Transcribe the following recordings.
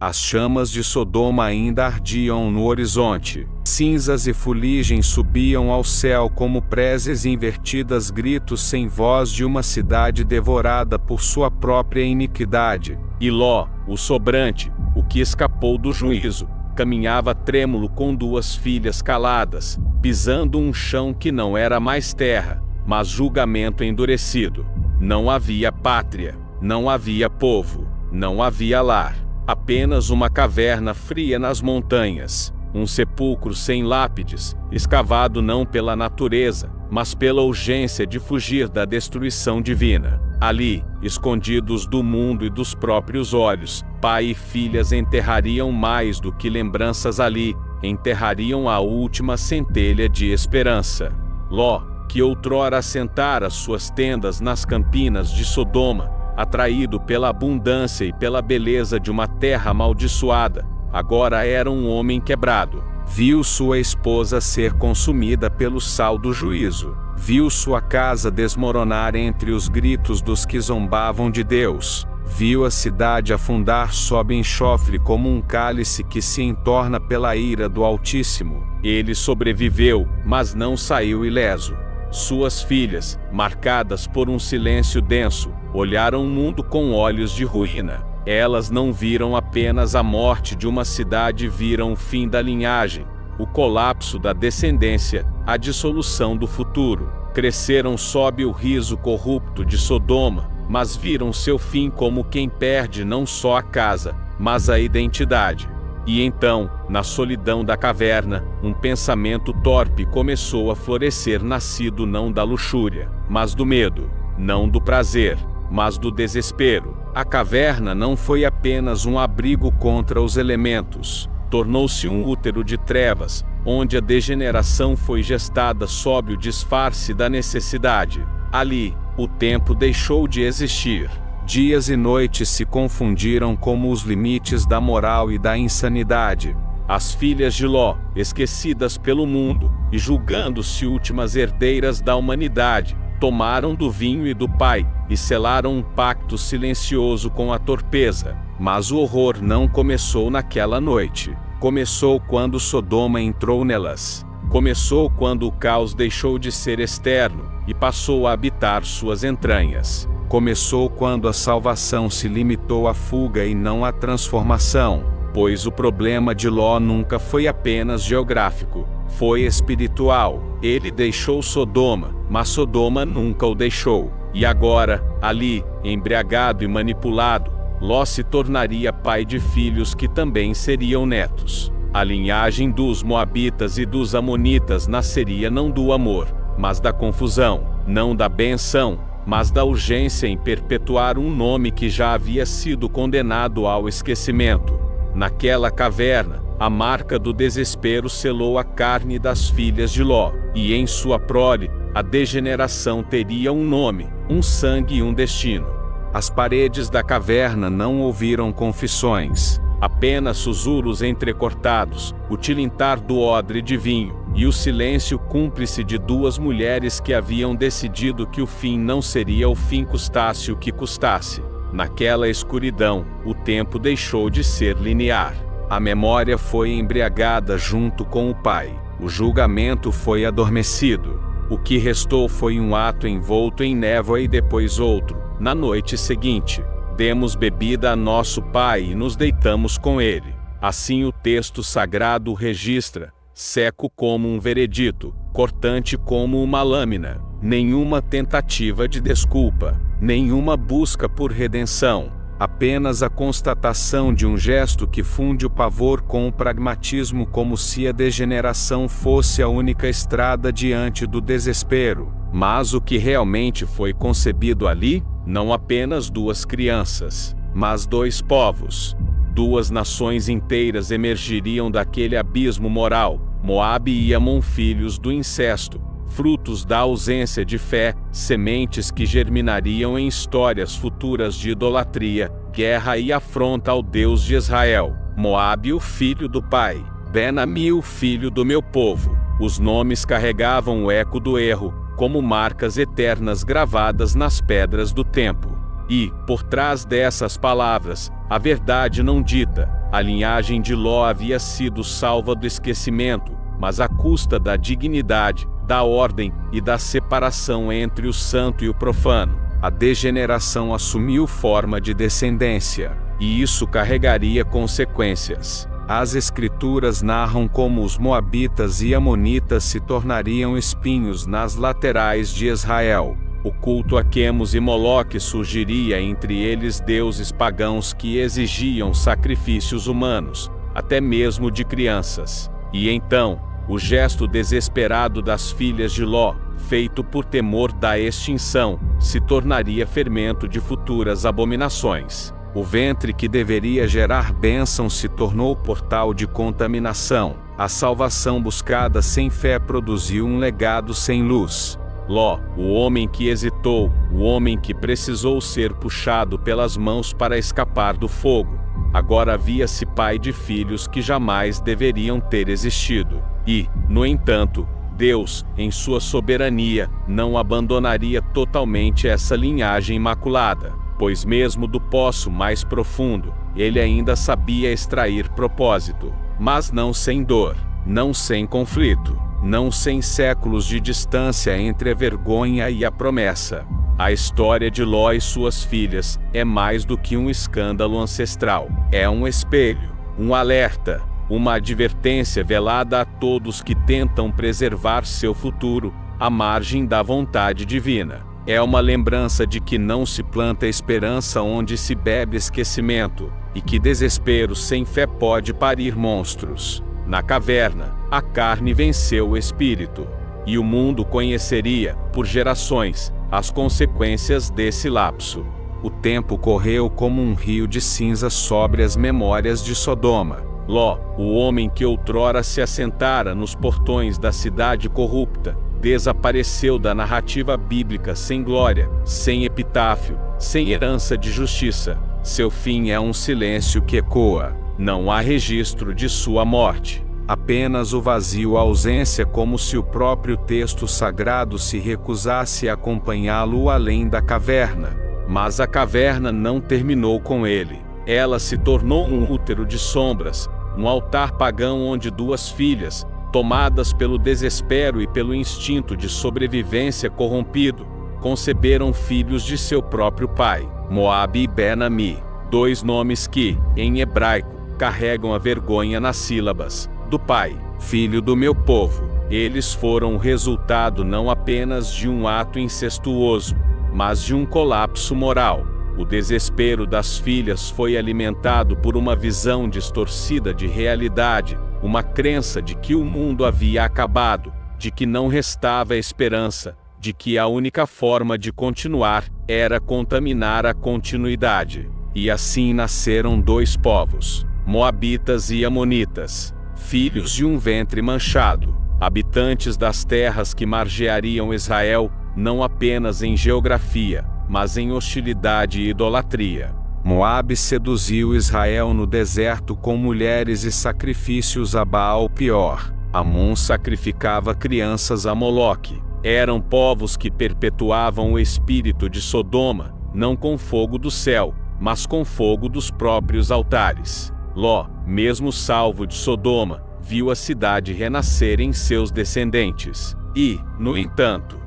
As chamas de Sodoma ainda ardiam no horizonte. Cinzas e fuligem subiam ao céu como preses invertidas, gritos sem voz de uma cidade devorada por sua própria iniquidade. E Ló, o sobrante, o que escapou do juízo, caminhava trêmulo com duas filhas caladas, pisando um chão que não era mais terra, mas julgamento endurecido. Não havia pátria, não havia povo, não havia lar. Apenas uma caverna fria nas montanhas, um sepulcro sem lápides, escavado não pela natureza, mas pela urgência de fugir da destruição divina. Ali, escondidos do mundo e dos próprios olhos, pai e filhas enterrariam mais do que lembranças ali, enterrariam a última centelha de esperança. Ló, que outrora assentara suas tendas nas campinas de Sodoma, atraído pela abundância e pela beleza de uma terra amaldiçoada, agora era um homem quebrado. Viu sua esposa ser consumida pelo sal do juízo. Viu sua casa desmoronar entre os gritos dos que zombavam de Deus. Viu a cidade afundar sob enxofre como um cálice que se entorna pela ira do Altíssimo. Ele sobreviveu, mas não saiu ileso. Suas filhas, marcadas por um silêncio denso, olharam o mundo com olhos de ruína. Elas não viram apenas a morte de uma cidade, viram o fim da linhagem, o colapso da descendência, a dissolução do futuro. Cresceram sob o riso corrupto de Sodoma, mas viram seu fim como quem perde não só a casa, mas a identidade. E então, na solidão da caverna, um pensamento torpe começou a florescer, nascido não da luxúria, mas do medo, não do prazer, mas do desespero. A caverna não foi apenas um abrigo contra os elementos, tornou-se um útero de trevas, onde a degeneração foi gestada sob o disfarce da necessidade. Ali, o tempo deixou de existir. Dias e noites se confundiram como os limites da moral e da insanidade. As filhas de Ló, esquecidas pelo mundo e julgando-se últimas herdeiras da humanidade, tomaram do vinho e do pai e selaram um pacto silencioso com a torpeza. Mas o horror não começou naquela noite. Começou quando Sodoma entrou nelas. Começou quando o caos deixou de ser externo e passou a habitar suas entranhas. Começou quando a salvação se limitou à fuga e não à transformação, pois o problema de Ló nunca foi apenas geográfico, foi espiritual. Ele deixou Sodoma, mas Sodoma nunca o deixou. E agora, ali, embriagado e manipulado, Ló se tornaria pai de filhos que também seriam netos. A linhagem dos Moabitas e dos Amonitas nasceria não do amor, mas da confusão, não da benção, mas da urgência em perpetuar um nome que já havia sido condenado ao esquecimento. Naquela caverna, a marca do desespero selou a carne das filhas de Ló, e em sua prole, a degeneração teria um nome, um sangue e um destino. As paredes da caverna não ouviram confissões, apenas sussurros entrecortados, o tilintar do odre de vinho, e o silêncio cúmplice de duas mulheres que haviam decidido que o fim não seria o fim, custasse o que custasse. Naquela escuridão, o tempo deixou de ser linear. A memória foi embriagada junto com o pai. O julgamento foi adormecido. O que restou foi um ato envolto em névoa e depois outro. Na noite seguinte, demos bebida a nosso pai e nos deitamos com ele. Assim o texto sagrado registra, seco como um veredito, cortante como uma lâmina. Nenhuma tentativa de desculpa, nenhuma busca por redenção, apenas a constatação de um gesto que funde o pavor com o pragmatismo, como se a degeneração fosse a única estrada diante do desespero. Mas o que realmente foi concebido ali? Não apenas duas crianças, mas dois povos. Duas nações inteiras emergiriam daquele abismo moral. Moabe e Amon, filhos do incesto, frutos da ausência de fé, sementes que germinariam em histórias futuras de idolatria, guerra e afronta ao Deus de Israel. Moabe, o filho do pai, Ben-Ami, o filho do meu povo. Os nomes carregavam o eco do erro, como marcas eternas gravadas nas pedras do tempo. E, por trás dessas palavras, a verdade não dita, A linhagem de Ló havia sido salva do esquecimento, mas à custa da dignidade, da ordem e da separação entre o santo e o profano. A degeneração assumiu forma de descendência, e isso carregaria consequências. As escrituras narram como os moabitas e amonitas se tornariam espinhos nas laterais de Israel. O culto a Quemos e Moloque surgiria entre eles deuses pagãos que exigiam sacrifícios humanos, até mesmo de crianças. E então, o gesto desesperado das filhas de Ló, feito por temor da extinção, se tornaria fermento de futuras abominações. O ventre que deveria gerar bênção se tornou portal de contaminação. A salvação buscada sem fé produziu um legado sem luz. Ló, o homem que hesitou, o homem que precisou ser puxado pelas mãos para escapar do fogo, agora via-se pai de filhos que jamais deveriam ter existido. E, no entanto, Deus, em sua soberania, não abandonaria totalmente essa linhagem imaculada, pois mesmo do poço mais profundo, ele ainda sabia extrair propósito, mas não sem dor, não sem conflito, não sem séculos de distância entre a vergonha e a promessa. A história de Ló e suas filhas é mais do que um escândalo ancestral. É um espelho, um alerta, uma advertência velada a todos que tentam preservar seu futuro à margem da vontade divina. É uma lembrança de que não se planta esperança onde se bebe esquecimento, e que desespero sem fé pode parir monstros. Na caverna, a carne venceu o espírito, e o mundo conheceria, por gerações, as consequências desse lapso. O tempo correu como um rio de cinza sobre as memórias de Sodoma. Ló, o homem que outrora se assentara nos portões da cidade corrupta, desapareceu da narrativa bíblica sem glória, sem epitáfio, sem herança de justiça. Seu fim é um silêncio que ecoa. Não há registro de sua morte. Apenas o vazio, a ausência, como se o próprio texto sagrado se recusasse a acompanhá-lo além da caverna. Mas a caverna não terminou com ele. Ela se tornou um útero de sombras, um altar pagão onde duas filhas, tomadas pelo desespero e pelo instinto de sobrevivência corrompido, conceberam filhos de seu próprio pai, Moabe e Ben-Ami, dois nomes que, em hebraico, carregam a vergonha nas sílabas, do pai, filho do meu povo. Eles foram o resultado não apenas de um ato incestuoso, mas de um colapso moral. O desespero das filhas foi alimentado por uma visão distorcida de realidade, uma crença de que o mundo havia acabado, de que não restava esperança, de que a única forma de continuar era contaminar a continuidade. E assim nasceram dois povos, Moabitas e Amonitas, filhos de um ventre manchado, habitantes das terras que margeariam Israel, não apenas em geografia, mas em hostilidade e idolatria. Moabe seduziu Israel no deserto com mulheres e sacrifícios a Baal Peor. Amon sacrificava crianças a Moloque. Eram povos que perpetuavam o espírito de Sodoma, não com fogo do céu, mas com fogo dos próprios altares. Ló, mesmo salvo de Sodoma, viu a cidade renascer em seus descendentes. E, no entanto,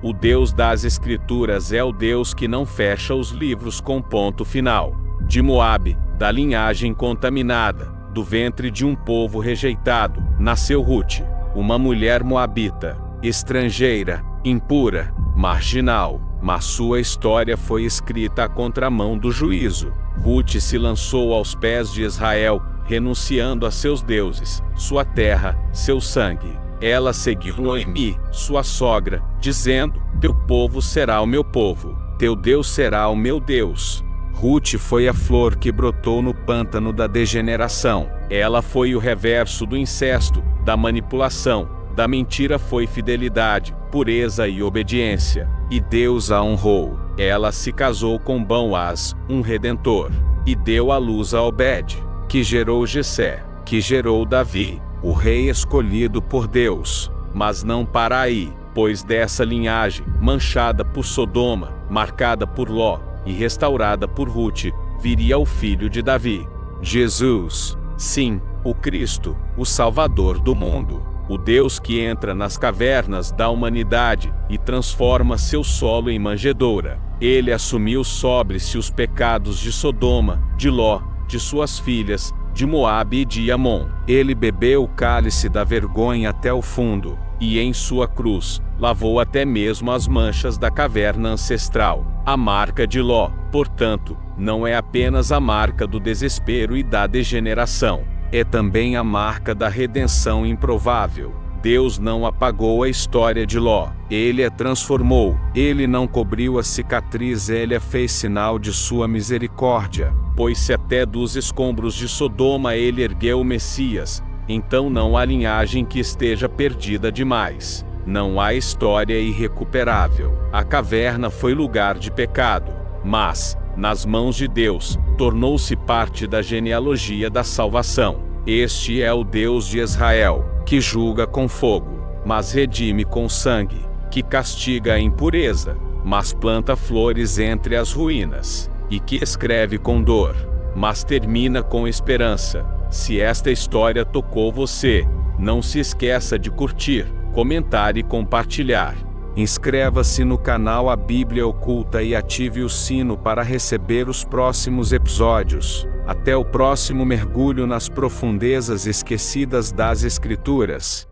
o Deus das Escrituras é o Deus que não fecha os livros com ponto final. De Moabe, da linhagem contaminada, do ventre de um povo rejeitado, nasceu Rute, uma mulher moabita, estrangeira, impura, marginal, mas sua história foi escrita à contramão do juízo. Rute se lançou aos pés de Israel, renunciando a seus deuses, sua terra, seu sangue. Ela seguiu Noemi, sua sogra, dizendo: teu povo será o meu povo, teu Deus será o meu Deus. Rute foi a flor que brotou no pântano da degeneração. Ela foi o reverso do incesto, da manipulação, da mentira foi fidelidade, pureza e obediência. E Deus a honrou. Ela se casou com Boaz, um redentor, e deu à luz a Obed, que gerou Jessé, que gerou Davi, o rei escolhido por Deus. Mas não para aí, pois dessa linhagem, manchada por Sodoma, marcada por Ló, e restaurada por Rute, viria o filho de Davi. Jesus, sim, o Cristo, o Salvador do mundo. O Deus que entra nas cavernas da humanidade e transforma seu solo em manjedoura. Ele assumiu sobre si os pecados de Sodoma, de Ló, de suas filhas, de Moabe e de Amon. Ele bebeu o cálice da vergonha até o fundo, e em sua cruz, lavou até mesmo as manchas da caverna ancestral. A marca de Ló, portanto, não é apenas a marca do desespero e da degeneração. É também a marca da redenção improvável. Deus não apagou a história de Ló. Ele a transformou. Ele não cobriu a cicatriz, ele a fez sinal de sua misericórdia. Pois se até dos escombros de Sodoma ele ergueu o Messias, então não há linhagem que esteja perdida demais. Não há história irrecuperável. A caverna foi lugar de pecado, mas, nas mãos de Deus, tornou-se parte da genealogia da salvação. Este é o Deus de Israel, que julga com fogo, mas redime com sangue, que castiga a impureza, mas planta flores entre as ruínas, e que escreve com dor, mas termina com esperança. Se esta história tocou você, não se esqueça de curtir, comentar e compartilhar. Inscreva-se no canal A Bíblia Oculta e ative o sino para receber os próximos episódios. Até o próximo mergulho nas profundezas esquecidas das Escrituras.